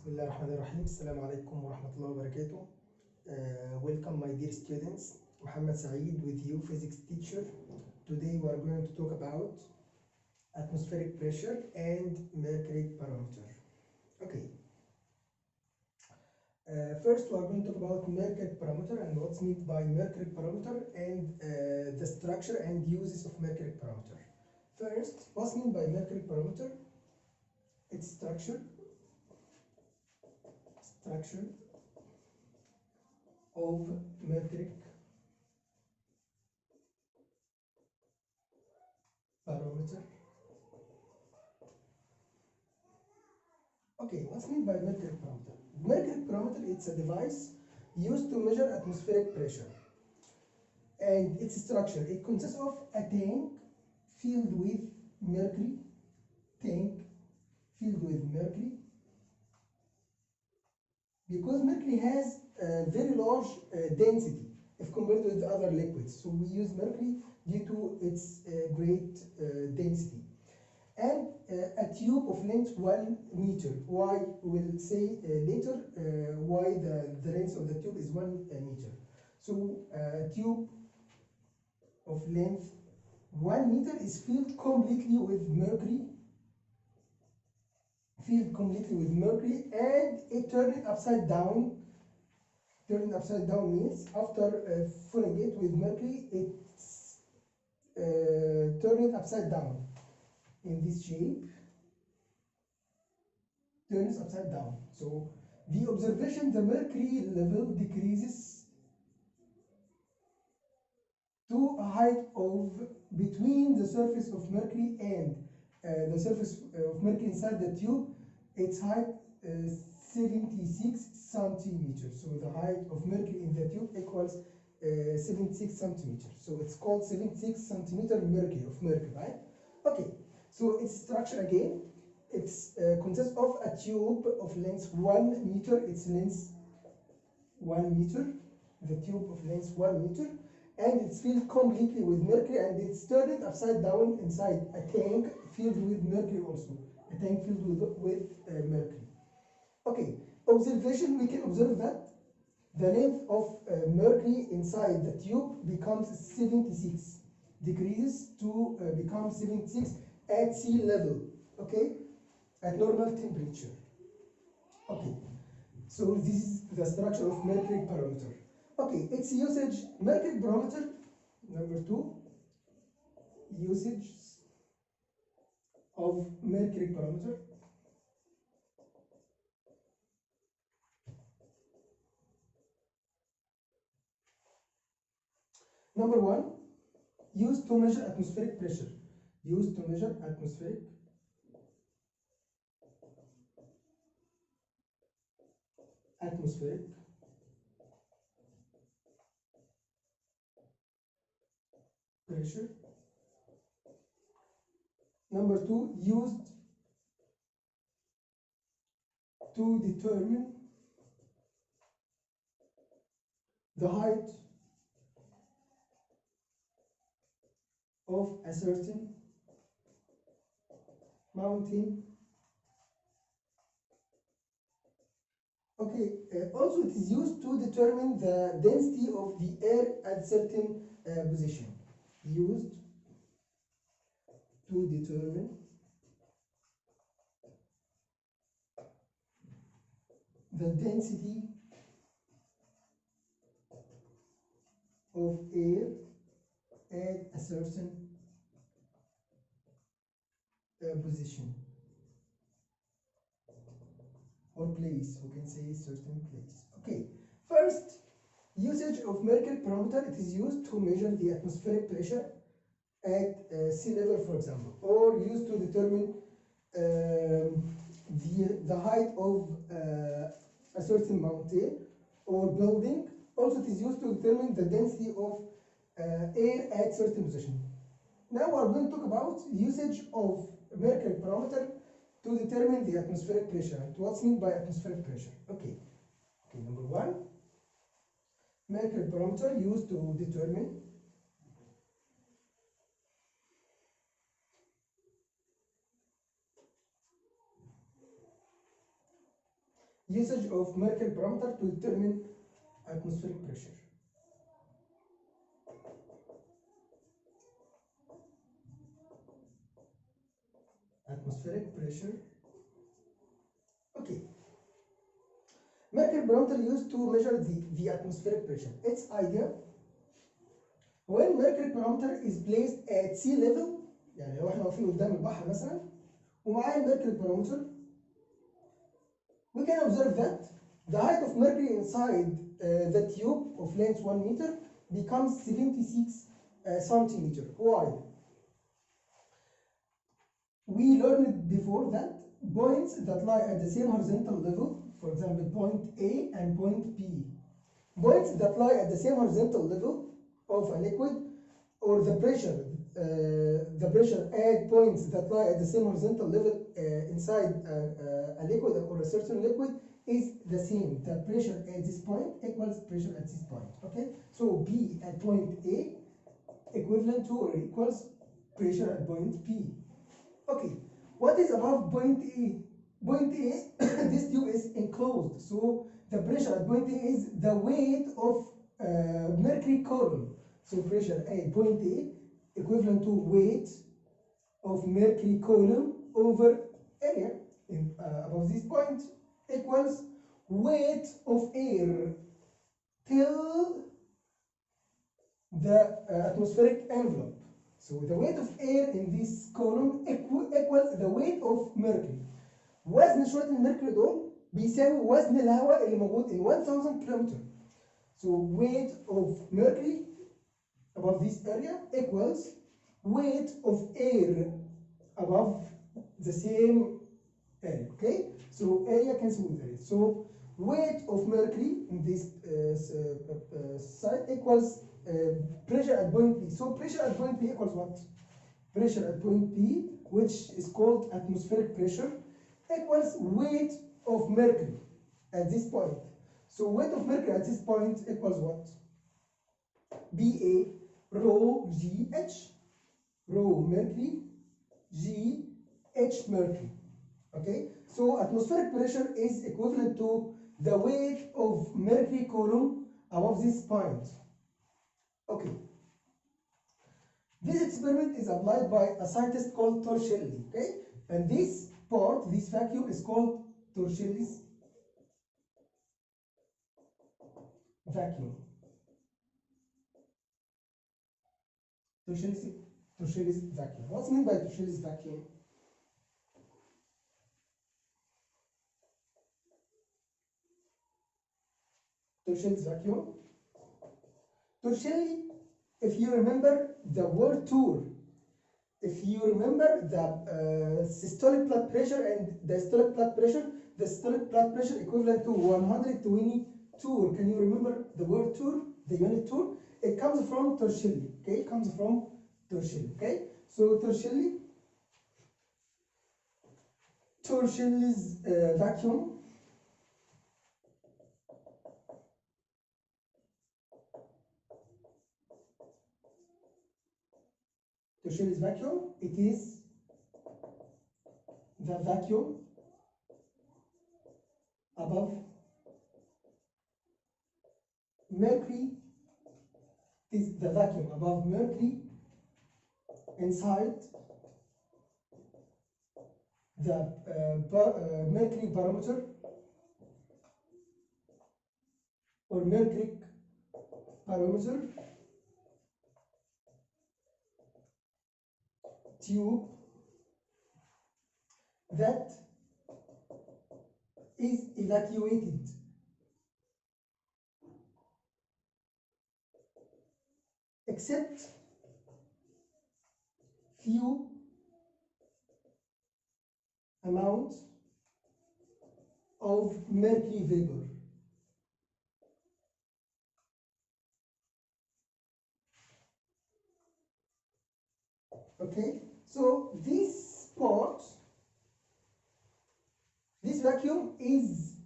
بسم الله الرحمن الرحيم. السلام عليكم ورحمة الله وبركاته. Welcome my dear students. Mohamed Sa'eed with you, physics teacher. Today we are going to talk about atmospheric pressure and mercuric barometer. Okay. First we are going to talk about mercuric barometer and what's meant by mercuric barometer and the structure and uses of mercuric barometer. First, what's meant by mercuric barometer? Its structure of mercuric barometer. Okay, what's meant by mercuric barometer? Mercuric barometer, it's a device used to measure atmospheric pressure. And its structure, it consists of a tank filled with mercury, because mercury has a very large density if compared with other liquids. So we use mercury due to its great density. And a tube of length 1 meter. Why? We'll say later why the length of the tube is 1 meter. So a tube of length 1 meter is filled completely with mercury. And it turned it upside down. Turning upside down means after filling it with mercury, it's turned it upside down in this shape. Turns upside down. So the observation, the mercury level decreases to a height of between the surface of mercury and the surface of mercury inside the tube. Its height 76 centimeters. So the height of mercury in the tube equals 76 centimeters. So it's called 76 centimeter mercury, right? Okay. So its structure again, it consists of a tube of length 1 meter. Its length 1 meter. The tube of length 1 meter, and it's filled completely with mercury, and it's turned upside down inside a tank filled with mercury also. A tank filled with mercury. Okay, observation, we can observe that the length of mercury inside the tube becomes 76, decreases to become 76 at sea level, okay, at normal temperature. Okay, so this is the structure of mercuric barometer. Okay, its usage, mercuric barometer, number 2, usage of mercuric barometer. Number 1, used to measure atmospheric pressure. Used to measure atmospheric pressure. Number 2, used to determine the height of a certain mountain. Okay, also it is used to determine the density of the air at certain position. Used to determine the density of air at a certain position or place. We can say certain place. Okay, first, usage of mercuric barometer. It is used to measure the atmospheric pressure at sea level, for example, or used to determine the height of a certain mountain or building. Also, it is used to determine the density of air at certain position. Now we are going to talk about usage of mercuric barometer to determine the atmospheric pressure. And what's meant by atmospheric pressure? Okay, number 1, mercuric barometer used to determine Usage of mercury barometer to determine atmospheric pressure. Atmospheric pressure. Okay. Mercury barometer used to measure the atmospheric pressure. Its idea: when mercury barometer is placed at sea level، يعني لو احنا واقفين قدام البحر مثلا ومعاه الميركوري barometer، we can observe that the height of mercury inside the tube of length 1 meter becomes 76 centimeter. Why? We learned before that points that lie at the same horizontal level, for example, point A and point B, points that lie at the same horizontal level of a liquid, or the pressure at points that lie at the same horizontal level inside a liquid or a certain liquid is the same. The pressure at this point equals pressure at this point. Okay, so B at point A equivalent to or equals pressure at point B. Okay, what is above point A? Point A, this tube is enclosed, so the pressure at point A is the weight of mercury column. So pressure at point A equivalent to weight of mercury column over area above this point equals weight of air till the atmospheric envelope. So the weight of air in this column equals the weight of mercury. وزن شوية الميركوري دول بيساوي وزن الهواء اللي موجود in 1000 kilometer. So weight of mercury above this area equals weight of air above the same area. Okay, so area cancel with area. So weight of mercury in this side equals pressure at point P. So pressure at point P equals what? Pressure at point P, which is called atmospheric pressure, equals weight of mercury at this point. So weight of mercury at this point equals what? BA rho GH, rho mercury, GH mercury. Okay, so atmospheric pressure is equivalent to the weight of mercury column above this point. Okay, this experiment is applied by a scientist called Torricelli. Okay, and this part, this vacuum, is called Torricelli's vacuum. Torricelli's vacuum. What's meant by Torricelli's vacuum? Torricelli's vacuum. Torricelli, if you remember the word tour, if you remember the systolic blood pressure and the systolic blood pressure equivalent to 120 tour. Can you remember the word tour, the unit tour? It comes from Torricelli. Okay, it comes from Torricelli. Okay, so Torricelli's vacuum. Torricelli's vacuum, it is the vacuum above mercury. It is the vacuum above mercury inside the mercury barometer or mercuric barometer tube that is evacuated except few amount of mercury vapor. Okay, so this part, this vacuum is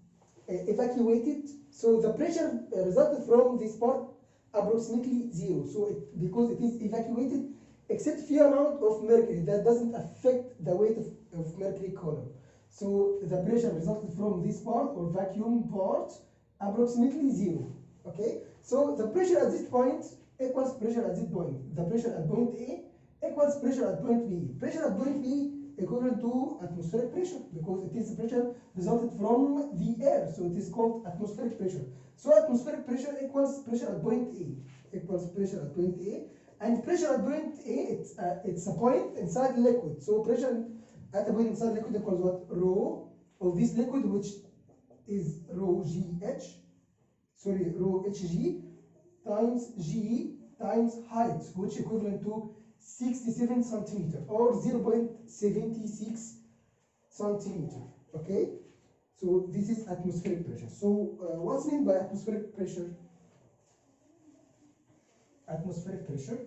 evacuated, so the pressure resulted from this part approximately zero. So because it is evacuated except few amount of mercury that doesn't affect the weight of mercury column. So the pressure resulted from this part or vacuum part approximately 0. Okay, so the pressure at this point equals pressure at this point. The pressure at point A equals pressure at point B. Pressure at point B equivalent to atmospheric pressure because it is pressure resulted from the air, so it is called atmospheric pressure. So atmospheric pressure equals pressure at point A, equals pressure at point A, and pressure at point A, it's a point inside the liquid. So pressure at a point inside liquid equals what? Rho of this liquid, which is rho GH, sorry, rho HG times G times height, which equivalent to 67 centimeter or 0.76 centimeter. Okay, so this is atmospheric pressure. So what's meant by atmospheric pressure? Atmospheric pressure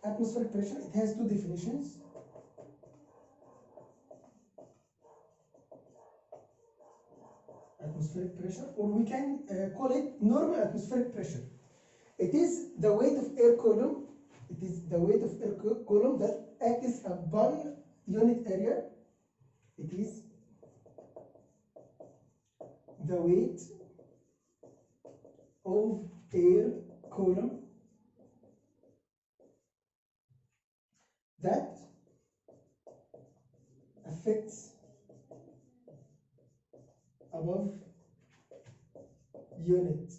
it has two definitions. Atmospheric pressure, or we can call it normal atmospheric pressure. It is the weight of air column. It is the weight of air column that acts upon unit area. It is the weight of air column that affects above unit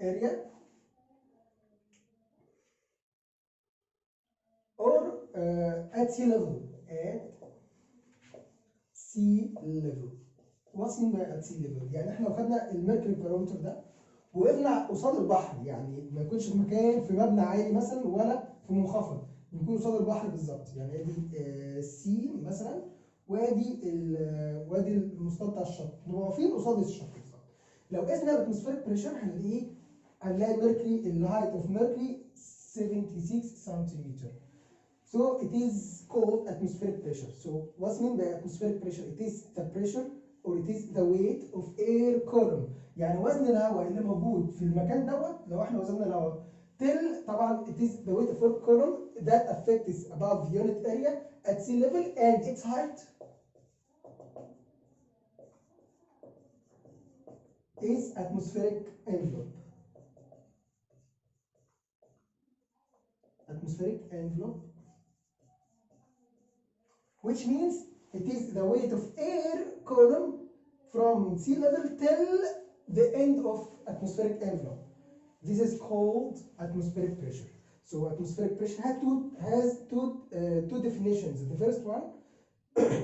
area or at sea level. At sea level. What's mean by at sea level؟ يعني احنا لو خدنا الميركوري بارومتر ده وقفنا قصاد البحر، يعني ما يكونش في مكان في مبنى عالي مثلا ولا في منخفض، يكون قصاد البحر بالظبط. يعني ادي سي مثلا وادي المستوى بتاع الشط، نبقى واقفين قصاد الشط بالظبط. لو قسنا الاتموسفيريك بريشر هنلاقي الميركوري الهايت اوف ميركوري 76 سنتيمتر. So it is called atmospheric pressure. So what's meant by atmospheric pressure? It is the pressure or it is the weight of air column. يعني وزن الهواء اللي موجود في المكان دوت، لو احنا وزننا الهواء till طبعا it is the weight of air column that affects above unit area at sea level and its height is atmospheric envelope. Atmospheric envelope, which means it is the weight of air column from sea level till the end of atmospheric envelope. This is called atmospheric pressure. So atmospheric pressure has two definitions. The first one,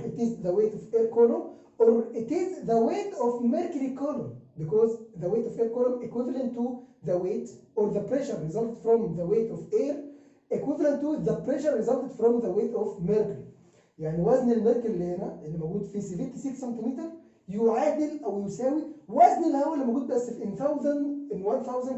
it is the weight of air column, or it is the weight of mercury column, because the weight of air column equivalent to the weight or the pressure resulted from the weight of air equivalent to the pressure resulted from the weight of mercury. يعني وزن الميركوري اللي هنا اللي موجود في 76 سنتيمتر يعادل او يساوي وزن الهواء اللي موجود بس في 1000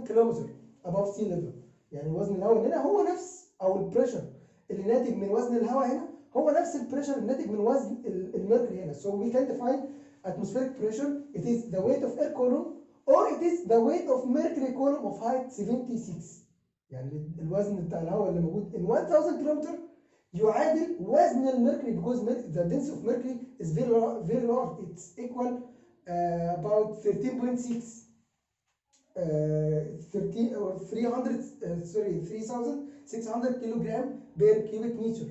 كيلومتر above sea level. يعني وزن الهواء اللي هنا هو نفس، او البريشر اللي ناتج من وزن الهواء هنا هو نفس البريشر اللي ناتج من وزن الميركوري هنا. So we can define atmospheric pressure. It is the weight of air column or it is the weight of mercury column of height 76. يعني الوزن بتاع الهواء اللي موجود in 1000 كيلومتر يعادل وزن الميركوري because the density of mercury is very large. It's equal about 13.6 3,600 kilogram per cubic meter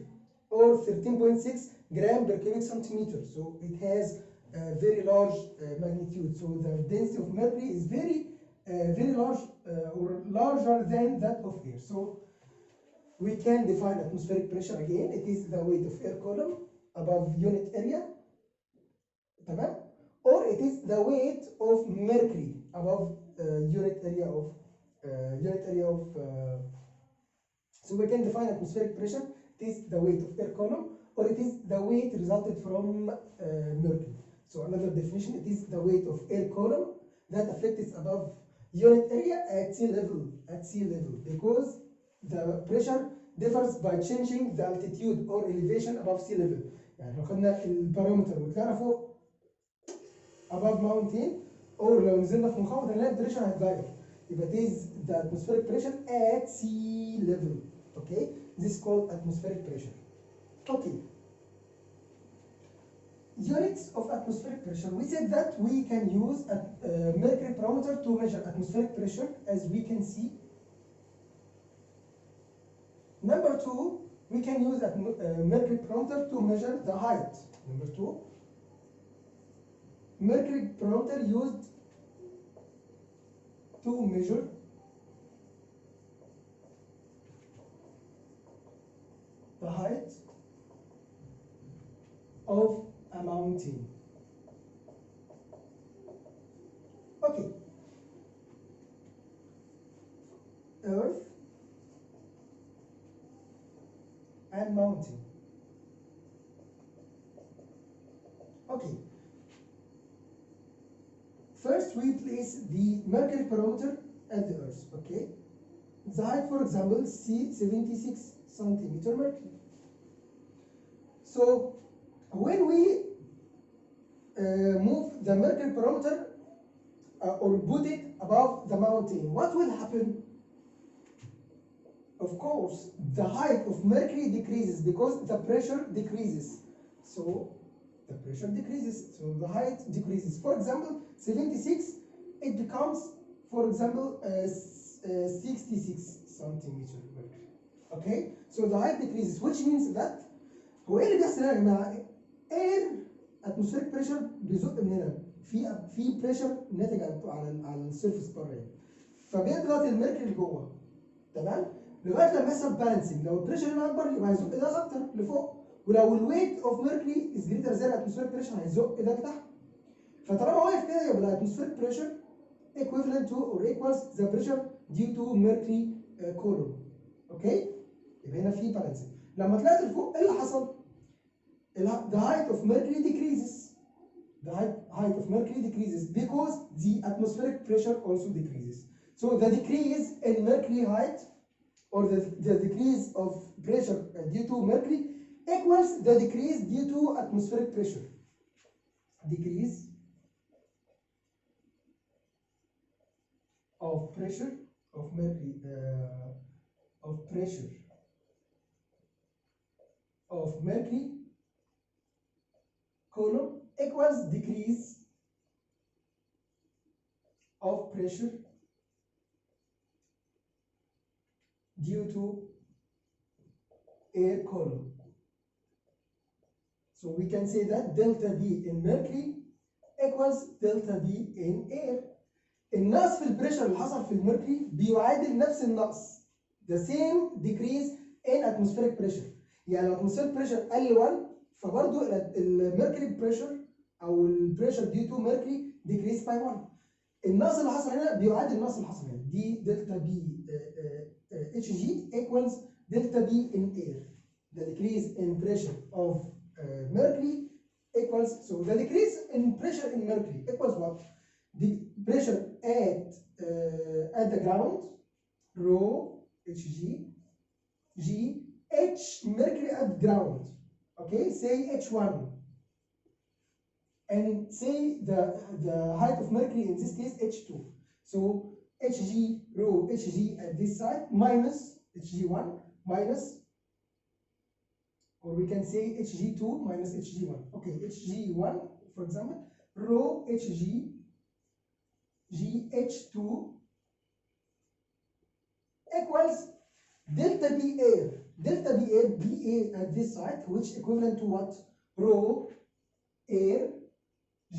or 13.6 gram per cubic centimeter. So it has very large magnitude. So the density of mercury is very large or larger than that of air. So we can define atmospheric pressure again. It is the weight of air column above unit area, تمام? Or it is the weight of mercury above unit area of. So we can define atmospheric pressure. It is the weight of air column, or it is the weight resulted from mercury. So another definition: it is the weight of air column that affects above unit area at sea level. Because the pressure differs by changing the altitude or elevation above sea level. يعني لو خدنا البارومتر وطلعنا فوق above mountain، او لو نزلنا في منخفض هنلاقي البريشر هيتغير. يبقى it is the atmospheric pressure at sea level. Okay, this is called atmospheric pressure. Okay, units of atmospheric pressure. We said that we can use a mercury barometer to measure atmospheric pressure, as we can see. Number two, we can use a mercury barometer to measure the height. Number two, mercury barometer used to measure the height of a mountain. Okay, earth and mountain. Okay, first we place the mercury barometer at the earth. Okay, the height, for example, 76 centimeter mercury. So when we move the mercury barometer or put it above the mountain, what will happen? Of course, the height of mercury decreases because the pressure decreases. So the pressure decreases, so the height decreases. For example, 76, it becomes, for example, 66 centimeter mercury. Okay, so the height decreases, which means that هو ايه اللي بيحصل هنا يا جماعه؟ air atmospheric pressure بيزق من هنا، في بريشر ناتج على السيرفيس بره هنا، فبيضغط الميركوري لجوه، تمام؟ لغايه لما يحصل بالانسنج، لو البريشر هنا اكبر يبقى هيزق ده اكتر لفوق، ولو الويت اوف ميركوري از جريتر زي الاتموسفيريك بريشر هيزق ده لتحت. فطالما واقف كده يبقى الاتموسفيريك بريشر equivalent to or equals the pressure due to mercury column. اوكي؟ يبقى هنا في بالانسنج. لما طلعت لفوق ايه اللي حصل؟ The height of mercury decreases. The height of mercury decreases because the atmospheric pressure also decreases. So the decrease in mercury height or the decrease of pressure due to mercury equals the decrease due to atmospheric pressure. Decrease of pressure of mercury of pressure of mercury column equals decrease of pressure due to air column. So we can say that delta B in mercury equals delta B in air. النقص في البريشر اللي حصل في الميركوري بيعادل نفس النقص the same decrease in atmospheric pressure. يعني لو atmospheric pressure قل 1 فبرضه الميركوري بريشر او البريشر due to mercury decrease by 1. النقص اللي حصل هنا بيعادل النقص اللي حصل هنا. دي دلتا بي اتش جي equals delta B in air. The decrease in pressure of mercury equals, so the decrease in pressure in mercury equals what? The pressure at the ground, rho Hg, G, H mercury at ground. Okay, say H1, and say the height of mercury in this case H2. So Hg, rho Hg at this side minus Hg1 minus, or we can say Hg2 minus Hg1. Okay, Hg1 for example, rho Hg GH2 equals delta B air. Delta B air, BA at this side, which equivalent to what? Rho air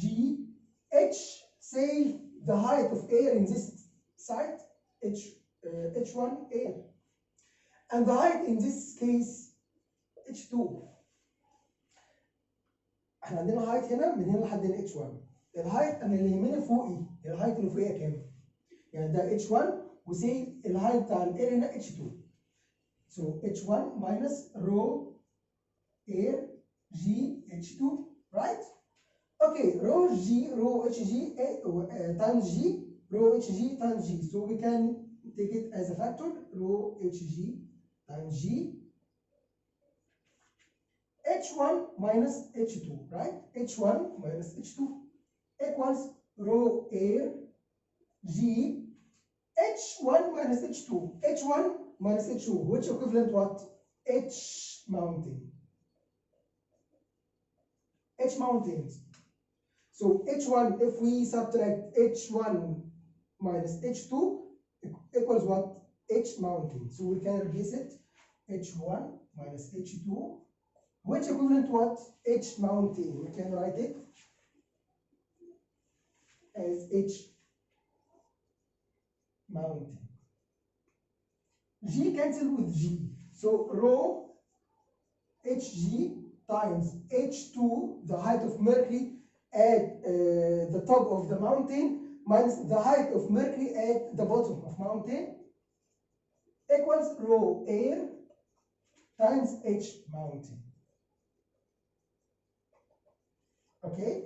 GH, say the height of air in this side, H1 air. And the height in this case, H2. احنا عندنا height هنا من هنا لحد هنا H1. الهايت انا اللي يهمني فوقي، الهايت اللي فوقيها كام؟ يعني ده H1 وسي الهايت بتاع الاير هنا H2. So H1 minus rho air G H2, right? Okay, rho G rho Hg times G rho Hg times G. So we can take it as a factor, rho Hg times G. H1 minus H2, right? H1 minus H2 equals rho air G H1 minus H2. H1 minus H2, which equivalent what? H mountain. H mountains. So H1, if we subtract H1 minus H2 equals what? H mountain. So we can replace it. H1 minus H2, which equivalent to what? H mountain. We can write it as H mountain. G cancel with G. So rho Hg times H2, the height of Mercury at the top of the mountain, minus the height of Mercury at the bottom of mountain, equals rho air times H mountain. Okay?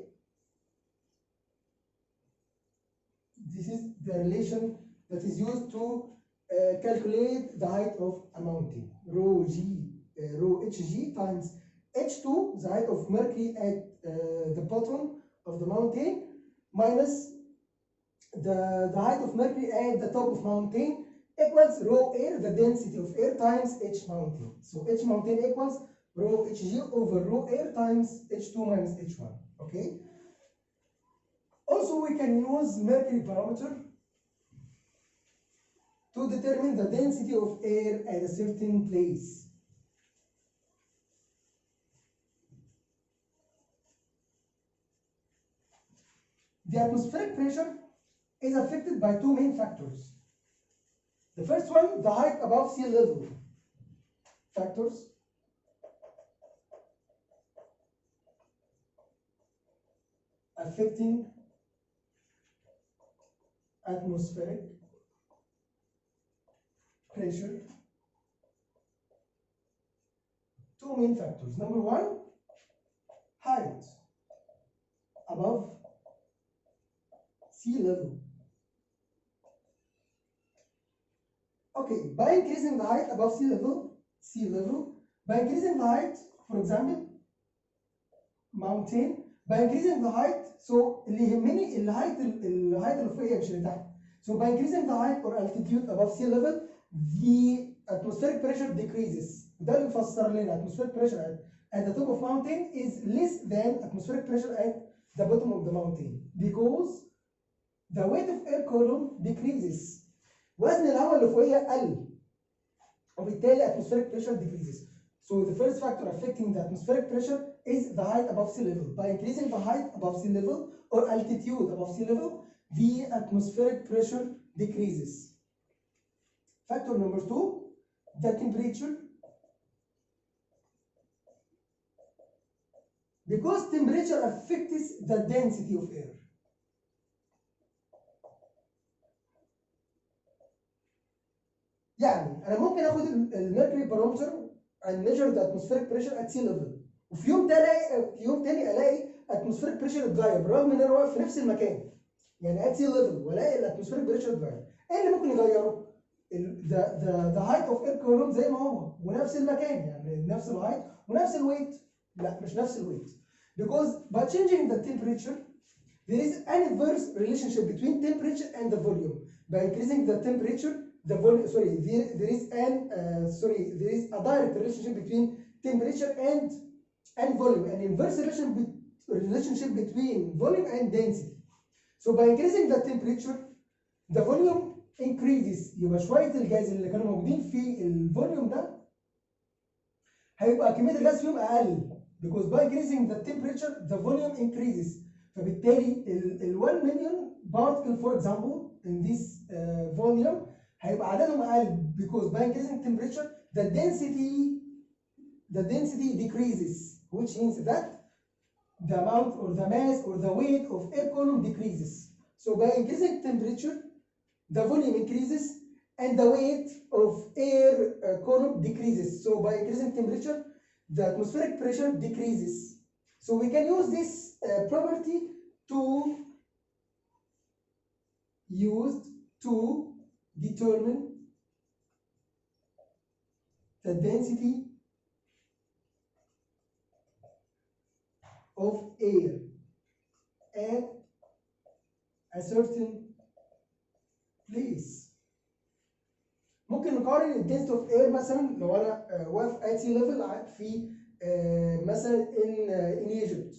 This is the relation that is used to calculate the height of a mountain. Rho Hg times H2, the height of Mercury at the bottom of the mountain, minus the height of Mercury at the top of mountain, equals rho air, the density of air, times H mountain. So H mountain equals rho Hg over rho air times H2 minus H1. Okay? Also, we can use mercury barometer to determine the density of air at a certain place. The atmospheric pressure is affected by two main factors. The first one, the height above sea level. Factors. Affecting atmospheric pressure. Two main factors. Number one, height above sea level. Okay, by increasing the height above sea level, by increasing the height, for example, mountain, by increasing the height, so اللي يهمني الهايت اللي فوقيه مش اللي تحت. So by increasing the height or altitude above sea level, the atmospheric pressure decreases. ده اللي يفسر لنا atmospheric pressure at the top of mountain is less than atmospheric pressure at the bottom of the mountain because the weight of air column decreases. وزن الهواء اللي فوقيه قل وبالتالي atmospheric pressure decreases. So the first factor affecting the atmospheric pressure is the height above sea level. By increasing the height above sea level or altitude above sea level, the atmospheric pressure decreases. Factor number two, the temperature. Because temperature affects the density of air. يعني أنا ممكن آخد الميركوري بارومتر and measure the atmospheric pressure at sea level. وفي يوم تاني ألاقي atmospheric pressure اتغير برغم إن أنا واقف في نفس المكان. يعني at sea level وألاقي الاتموسفيريك بريشر اتغير. إيه اللي ممكن يغيره؟ the height of air column زي ما هو ونفس المكان يعني نفس الهايت ونفس الويت. لا مش نفس الويت. Because by changing the temperature, there is an inverse relationship between temperature and the volume. By increasing the temperature, the volume, sorry, there is a direct relationship between temperature and volume, an inverse relationship between volume and density. So by increasing the temperature, the volume increases. يبقى شوية الجاز اللي كانوا موجودين في الفوليوم ده هيبقى كمية الغاز فيهم أقل. Because by increasing the temperature, the volume increases. فبالتالي ال 1 million particle, for example, in this volume هيبقى عددهم أقل. Because by increasing temperature, the density decreases, which means that the amount or the mass or the weight of air column decreases. So by increasing temperature, the volume increases and the weight of air column decreases. So by increasing temperature, the atmospheric pressure decreases. So we can use this property to determine the density of air at a certain place. ممكن نقارن الدنسيتي اوف اير مثلا لو انا واقف ات سي ليفل في مثلا ان ايجيبت،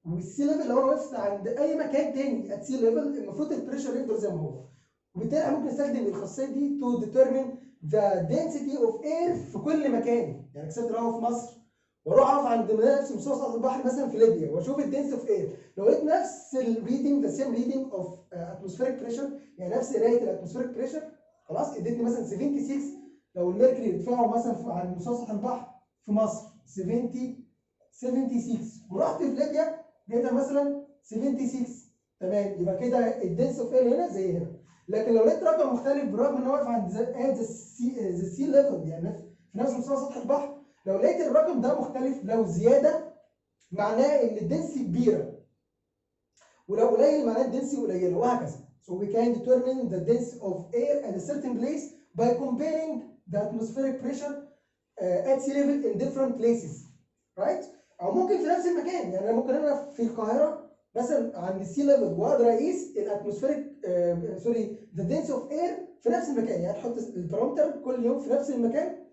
والسي ليفل لو انا وقفت عند اي مكان تاني ات سي ليفل المفروض البريشر يفضل زي ما هو. وبالتالي انا ممكن استخدم الخاصيه دي تو ديترمين ذا density اوف اير في كل مكان. يعني كسبت لو في مصر واروح اقف عند نفس مستوى سطح البحر مثلا في ليبيا واشوف الدنسيتي اوف اير، لو لقيت نفس الريدنج ذا سيم ريدنج اوف اتموسفيريك بريشر، يعني نفس قرايه الاتموسفيريك بريشر خلاص ادتني مثلا 76، لو الميركوري ارتفاعه مثلا عند مستوى سطح البحر في مصر 76 ورحت في ليبيا لقيتها مثلا 76 تمام، يبقى كده الدنس اوف اير هنا زي هنا. لكن لو لقيت رقم مختلف برغم ان هو واقف عند ذا سي ليفل يعني في نفس مستوى سطح البحر، لو لقيت الرقم ده مختلف لو زياده معناه ان الدنسي كبيره، ولو قليل معناه الدنسي قليله، وهكذا. So we can determine the density of air at a certain place by comparing the atmospheric pressure at sea level in different places, right? او ممكن في نفس المكان، يعني انا ممكن انا في القاهره مثلا عند السي ليفل واقدر اقيس الاتموسفيريك ذا دنسيتي اوف اير في نفس المكان، يعني احط البارومتر كل يوم في نفس المكان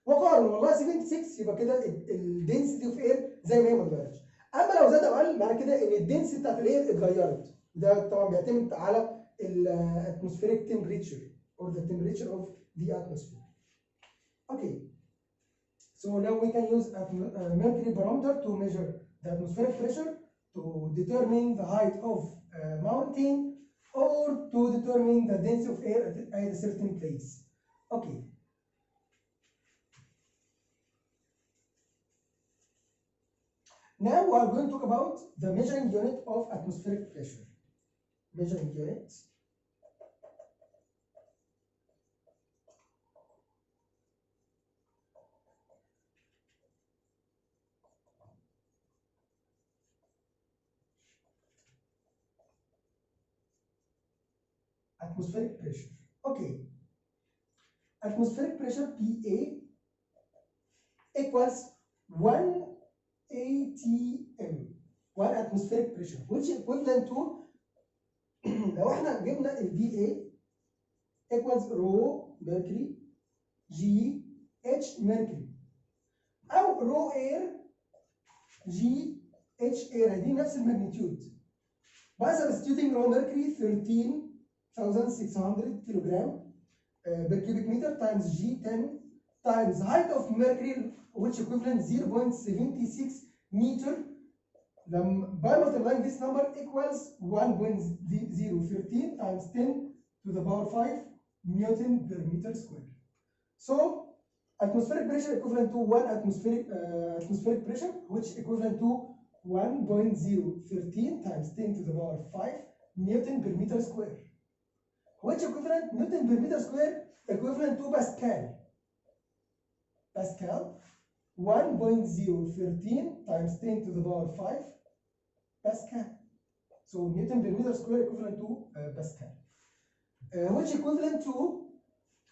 واقارن، والله 76 يبقى كده الدنسيتي اوف اير زي ما هي ما اتغيرتش. اما لو زاد او قل معنى كده ان الدنسيتي بتاعت الاير اتغيرت. ده طبعا بيعتمد على الاتموسفيريك تمبريتشر or the temperature of the atmosphere. Okay, so now we can use a mercury barometer to measure the atmospheric pressure, to determine the height of a mountain, or to determine the density of air at a certain place. Okay. Now we are going to talk about the measuring unit of atmospheric pressure. Measuring unit. Atmospheric pressure. Okay. Atmospheric pressure PA equals 1 ATM. 1 atmospheric pressure which equivalent to لو احنا جبنا ال PA equals rho mercury G H mercury او rho air G H air دي نفس الماجنتيود. By substituting rho mercury 13,600 kilogram per cubic meter times G10 times height of mercury which equivalent 0.76 meter. By multiplying this number equals 1.013 times 10 to the power 5 Newton per meter square. So atmospheric pressure equivalent to 1 atmospheric pressure which equivalent to 1.013 times 10 to the power 5 Newton per meter square, which equivalent Newton per meter square equivalent to Pascal. Pascal 1.013 times 10 to the power 5 Pascal. So Newton per meter square equivalent to Pascal, which equivalent to,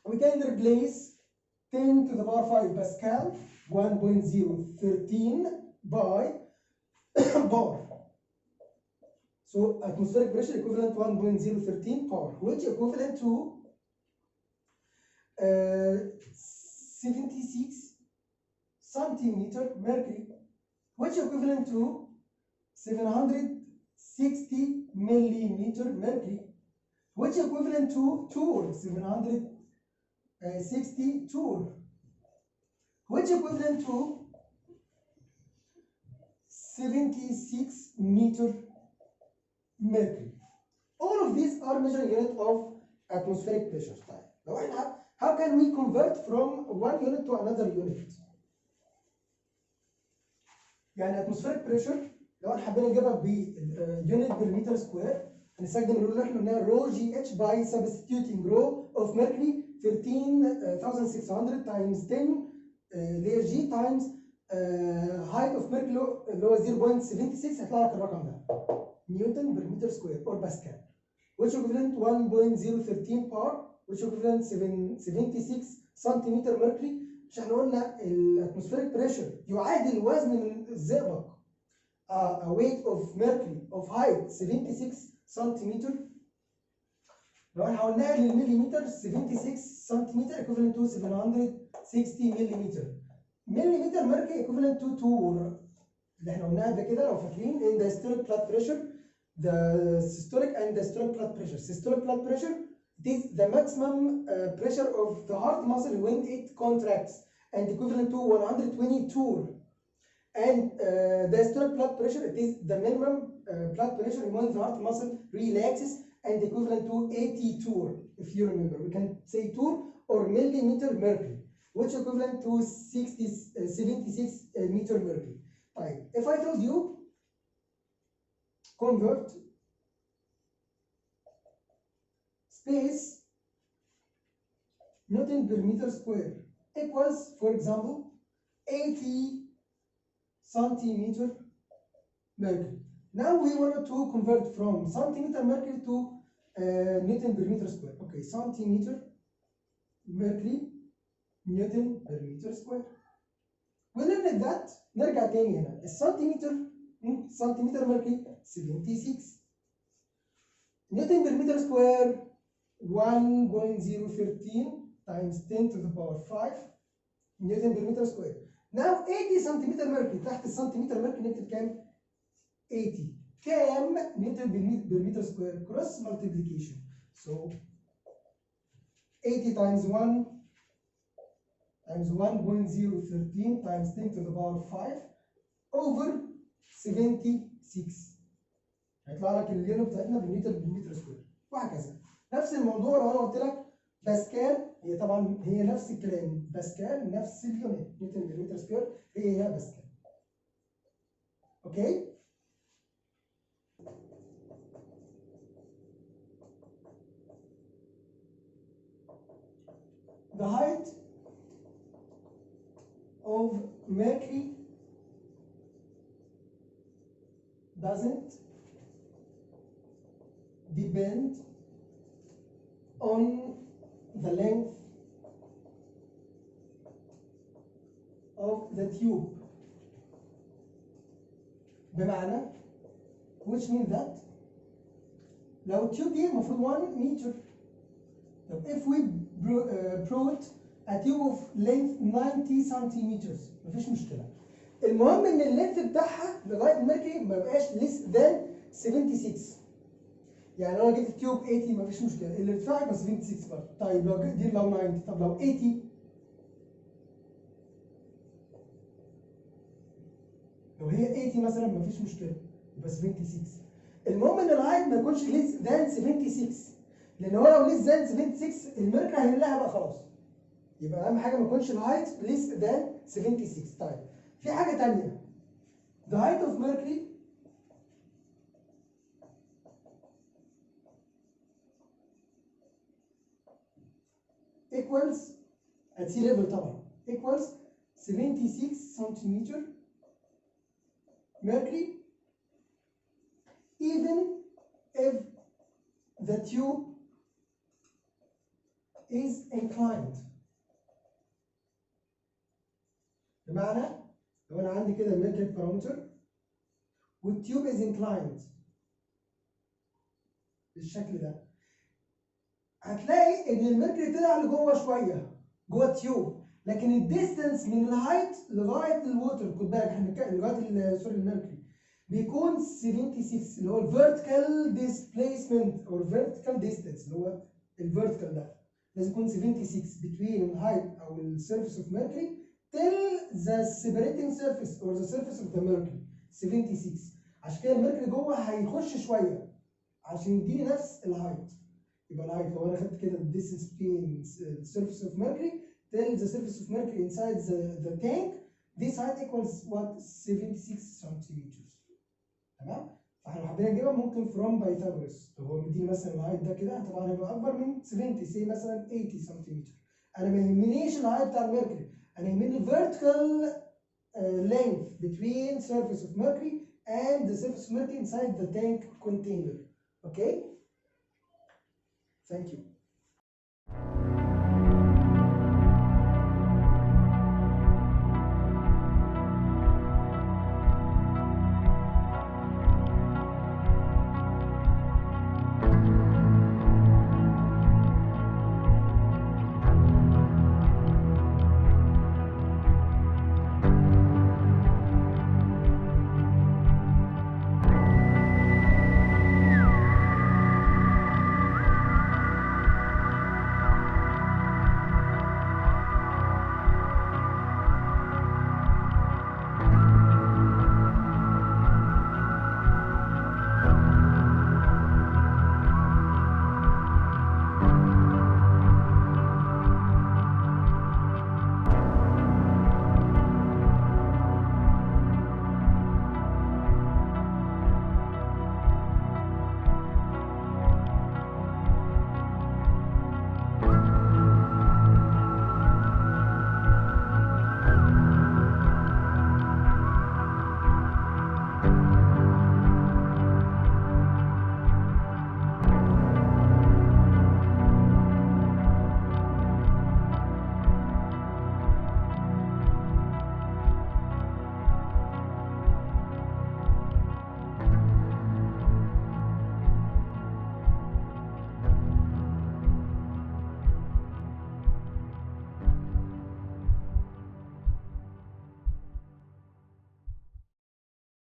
we can replace 10 to the power 5 Pascal 1.013 by bar. So atmospheric pressure equivalent to 1.013 bar, which equivalent to 76 centimeter mercury, which equivalent to 760 millimeter mercury, which equivalent to Joule, 760 Joule, which equivalent to 76 meter mercury. All of these are measuring unit of atmospheric pressure. Now, how can we convert from one unit to another unit? يعني atmospheric pressure لو احنا حبينا نجيبها بيونت بير متر سكوير هنستخدم الرول اللي احنا قلناها رو جي اتش باي سبستيوتنج رو اوف ميركوري 13600 تايمز 10 اللي هي جي تايمز هايت اوف ميركوري اللي هو 0.76 هيطلع لك الرقم ده نيوتن بير متر سكوير اور باسكال which equivalent 1.013 بار which equivalent 76 سنتيمتر ميركوري. مش احنا قلنا الاتموسفيريك بريشر يعادل وزن من الزئبق a weight of mercury of height 76 centimeter. لو احنا حولناها للمليمتر 76 سنتيمتر equivalent to 760 مليمتر. مليمتر ميركوري equivalent to تور اللي احنا قلناها قبل كده لو فاكرين in the systolic blood pressure, the systolic and the systolic blood pressure. Systolic blood pressure, it is the maximum pressure of the heart muscle when it contracts and equivalent to 120 tour. And the systolic blood pressure, it is the minimum blood pressure when the heart muscle relaxes and equivalent to 80 tour. If you remember, we can say tour or millimeter mercury, which equivalent to 76 meter mercury. طيب, if I told you convert space Newton per meter square equals, for example, 80 centimeter mercury. Now we want to convert from centimeter mercury to Newton per meter square. Okay, centimeter mercury Newton per meter square. ولأن that نرجع تاني هنا السنتيمتر سنتيمتر mercury 76 Newton per meter square 1.013 times 10 to the power 5 Newton per meter square. Now 80 centimeter mercury تحت السنتيمتر mercury نكتب كام؟ 80 كام نيوتن per meter square cross multiplication. So 80 times 1 times 1.013 times 10 to the power 5 over 76 هيطلع لك اليونت بتاعتنا بالمتر بالمتر سكوير وهكذا. نفس الموضوع لو انا قلت لك باسكال، هي طبعا هي نفس الكلام، باسكال نفس اليونت، نيوتن بالمتر سكوير هي باسكال. اوكي؟ The height of Mercury doesn't depend on the length of the tube. بمعنى which means that لو التيوب دي المفروض 1 متر، طب if we brought a tube of length 90 centimeters مفيش مشكلة. المهم ان اللينث بتاعها لغايه الميركوري ما يبقاش less than 76. يعني لو انا جبت التيوب 80 مفيش مشكله، الارتفاع يبقى 76 برضه. طيب لو دي لو 90، طب لو 80، لو هي 80 مثلا مفيش مشكله يبقى 76. المهم ان الهايت ما يكونش less than 76، لان هو لو less than 76 الميركوري هينلها بقى خلاص. يبقى اهم حاجه ما يكونش الهايت less than 76. طيب في حاجه ثانيه، the height of Mercury equals at sea level طبعا equals 76 centimeter mercury even if the tube is inclined. بمعنى لو انا عندي كده الميركوري بارامتر والتيوب is inclined بالشكل ده، هتلاقي ان الميركوري طلع لجوه شويه جوه التيوب، لكن الديستنس من الهايت لغايه الووتر، خد بالك احنا لغايه سوري الميركوري بيكون 76 اللي هو الفيرتيكال ديسبيسمنت او الفيرتيكال ديستنس اللي هو الفيرتيكال ده لازم يكون 76 between الهايت او السيرفيس اوف ميركوري till the separating surface or the surface of the mercury 76. عشان كده الميركوري جوه هيخش شويه عشان يديني نفس الهايت. يبقى الهايت لو انا خدت كده distance between the surface of mercury till the surface of mercury inside the tank, this height equals what 76 centimeters. تمام؟ فاحنا لو حبينا نجيبها ممكن from بايثاغورس، لو هو مديني مثلا الهايت ده كده طبعا هيبقى اكبر من 70 سي مثلا 80 سنتيمتر. انا ما يهمنيش الهايت بتاع الميركوري، انا يهمني vertical length between surface of mercury and the surface of mercury inside the tank container. Okay? Thank you.